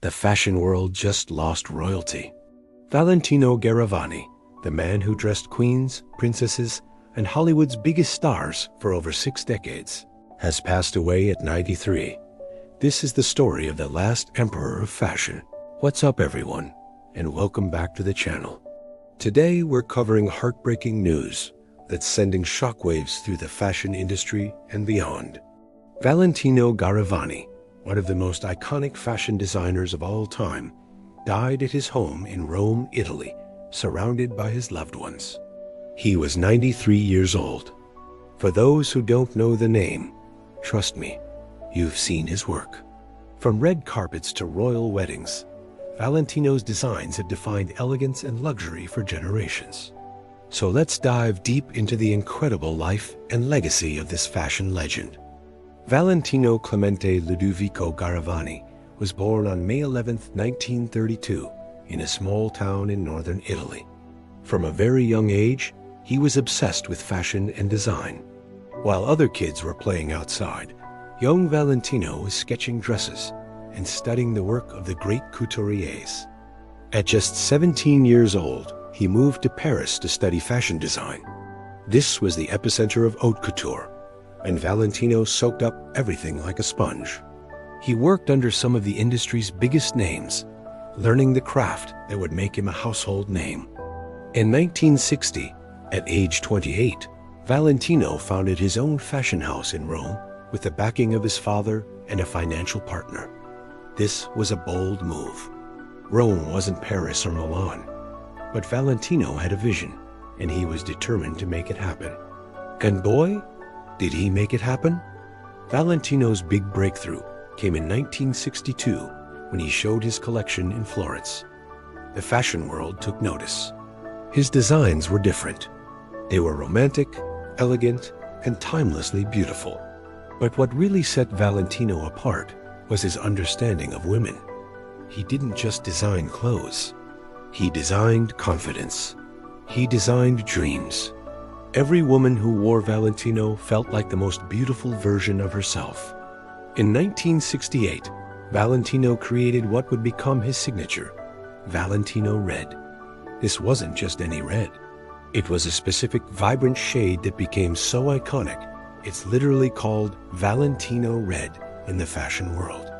The fashion world just lost royalty. Valentino Garavani, the man who dressed queens, princesses, and Hollywood's biggest stars for over 6 decades, has passed away at 93. This is the story of the last emperor of fashion. What's up, everyone, and welcome back to the channel. Today we're covering heartbreaking news that's sending shockwaves through the fashion industry and beyond. Valentino Garavani, one of the most iconic fashion designers of all time, died at his home in Rome, Italy, surrounded by his loved ones. He was 93 years old. For those who don't know the name, trust me, you've seen his work. From red carpets to royal weddings, Valentino's designs have defined elegance and luxury for generations. So let's dive deep into the incredible life and legacy of this fashion legend. Valentino Clemente Ludovico Garavani was born on May 11, 1932, in a small town in northern Italy. From a very young age, he was obsessed with fashion and design. While other kids were playing outside, young Valentino was sketching dresses and studying the work of the great couturiers. At just 17 years old, he moved to Paris to study fashion design. This was the epicenter of haute couture, and Valentino soaked up everything like a sponge. He worked under some of the industry's biggest names, learning the craft that would make him a household name. In 1960, at age 28, Valentino founded his own fashion house in Rome with the backing of his father and a financial partner. This was a bold move. Rome wasn't Paris or Milan, but Valentino had a vision, and he was determined to make it happen. And boy, did he make it happen? Valentino's big breakthrough came in 1962 when he showed his collection in Florence. The fashion world took notice. His designs were different. They were romantic, elegant, and timelessly beautiful. But what really set Valentino apart was his understanding of women. He didn't just design clothes. He designed confidence. He designed dreams. Every woman who wore Valentino felt like the most beautiful version of herself. In 1968, Valentino created what would become his signature, Valentino Red. This wasn't just any red. It was a specific vibrant shade that became so iconic, it's literally called Valentino Red in the fashion world.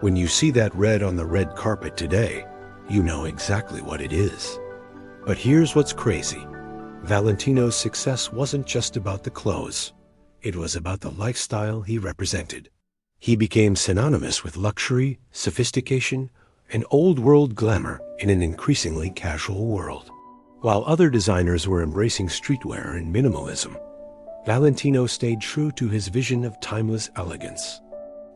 When you see that red on the red carpet today, you know exactly what it is. But here's what's crazy. Valentino's success wasn't just about the clothes. It was about the lifestyle he represented. He became synonymous with luxury, sophistication, and old-world glamour in an increasingly casual world. While other designers were embracing streetwear and minimalism, Valentino stayed true to his vision of timeless elegance.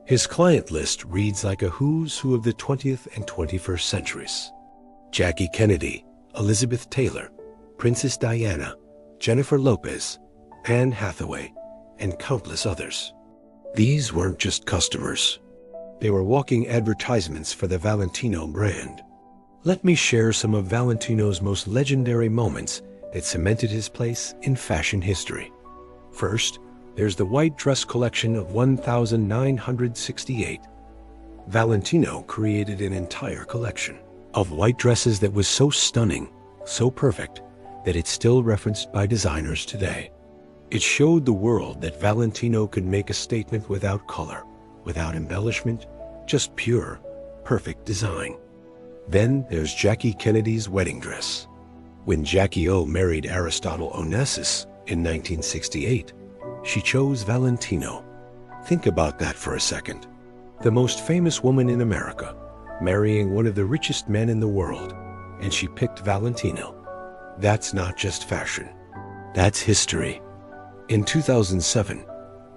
His client list reads like a who's who of the 20th and 21st centuries. Jackie Kennedy, Elizabeth Taylor, Princess Diana, Jennifer Lopez, Anne Hathaway, and countless others. These weren't just customers. They were walking advertisements for the Valentino brand. Let me share some of Valentino's most legendary moments that cemented his place in fashion history. First, there's the white dress collection of 1968. Valentino created an entire collection of white dresses that was so stunning, so perfect, that it's still referenced by designers today. It showed the world that Valentino could make a statement without color, without embellishment, just pure, perfect design. Then there's Jackie Kennedy's wedding dress. When Jackie O married Aristotle Onassis in 1968, she chose Valentino. Think about that for a second. The most famous woman in America, marrying one of the richest men in the world, and she picked Valentino. That's not just fashion. That's history. In 2007,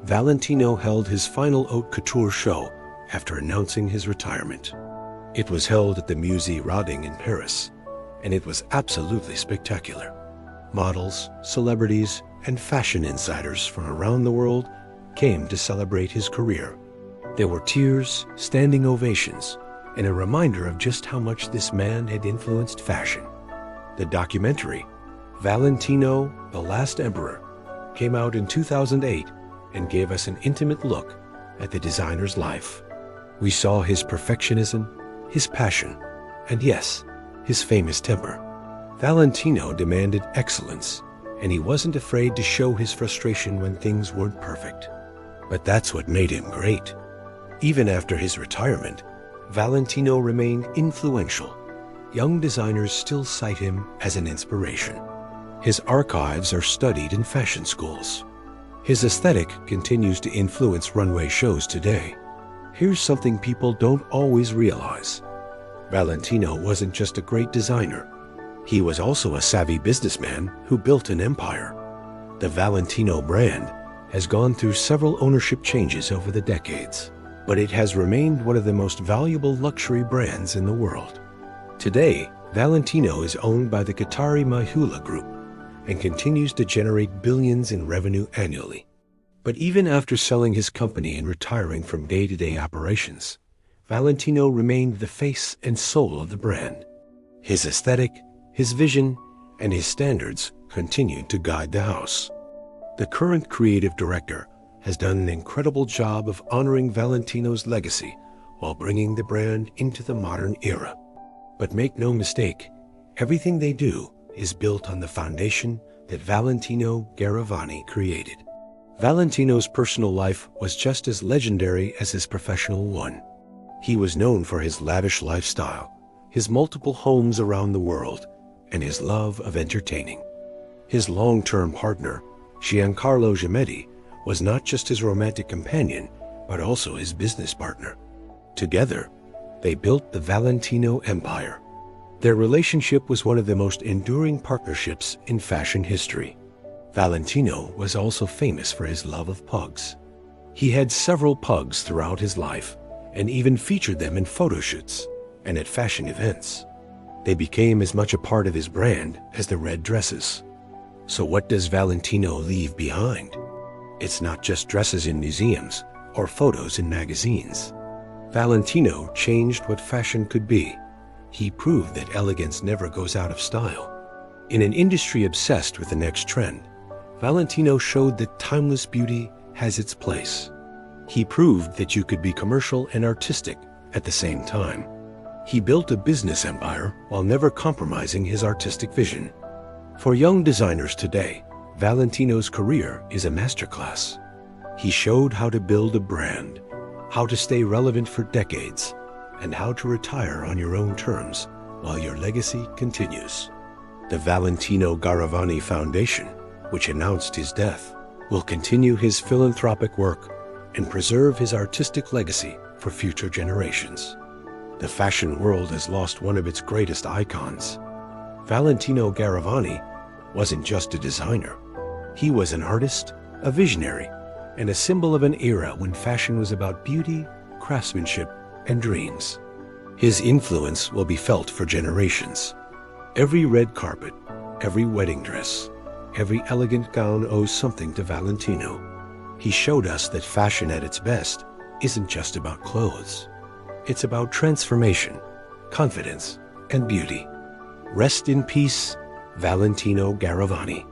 Valentino held his final haute couture show after announcing his retirement. It was held at the Musée Rodin in Paris, and it was absolutely spectacular. Models, celebrities, and fashion insiders from around the world came to celebrate his career. There were tears, standing ovations, and a reminder of just how much this man had influenced fashion. The documentary, Valentino, the Last Emperor, came out in 2008 and gave us an intimate look at the designer's life. We saw his perfectionism, his passion, and yes, his famous temper. Valentino demanded excellence, and he wasn't afraid to show his frustration when things weren't perfect. But that's what made him great. Even after his retirement, Valentino remained influential. Young designers still cite him as an inspiration. His archives are studied in fashion schools. His aesthetic continues to influence runway shows today. Here's something people don't always realize. Valentino wasn't just a great designer. He was also a savvy businessman who built an empire. The Valentino brand has gone through several ownership changes over the decades, but it has remained one of the most valuable luxury brands in the world. Today, Valentino is owned by the Qatari Mahula Group and continues to generate billions in revenue annually. But even after selling his company and retiring from day-to-day operations, Valentino remained the face and soul of the brand. His aesthetic, his vision, and his standards continued to guide the house. The current creative director has done an incredible job of honoring Valentino's legacy while bringing the brand into the modern era. But make no mistake, everything they do is built on the foundation that Valentino Garavani created. Valentino's personal life was just as legendary as his professional one. He was known for his lavish lifestyle, his multiple homes around the world, and his love of entertaining. His long-term partner, Giancarlo Giametti, was not just his romantic companion, but also his business partner. Together, they built the Valentino empire. Their relationship was one of the most enduring partnerships in fashion history. Valentino was also famous for his love of pugs. He had several pugs throughout his life, and even featured them in photo shoots and at fashion events. They became as much a part of his brand as the red dresses. So what does Valentino leave behind? It's not just dresses in museums or photos in magazines. Valentino changed what fashion could be. He proved that elegance never goes out of style. In an industry obsessed with the next trend, Valentino showed that timeless beauty has its place. He proved that you could be commercial and artistic at the same time. He built a business empire while never compromising his artistic vision. For young designers today, Valentino's career is a masterclass. He showed how to build a brand, how to stay relevant for decades, and how to retire on your own terms while your legacy continues. The Valentino Garavani Foundation, which announced his death, will continue his philanthropic work and preserve his artistic legacy for future generations. The fashion world has lost one of its greatest icons. Valentino Garavani wasn't just a designer. He was an artist, a visionary, and a symbol of an era when fashion was about beauty, craftsmanship, and dreams. His influence will be felt for generations. Every red carpet, every wedding dress, every elegant gown owes something to Valentino. He showed us that fashion at its best isn't just about clothes. It's about transformation, confidence, and beauty. Rest in peace, Valentino Garavani.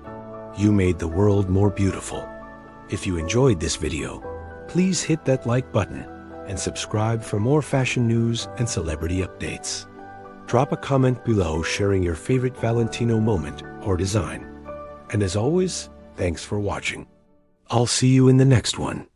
You made the world more beautiful. If you enjoyed this video, please hit that like button and subscribe for more fashion news and celebrity updates. Drop a comment below sharing your favorite Valentino moment or design. And as always, thanks for watching. I'll see you in the next one.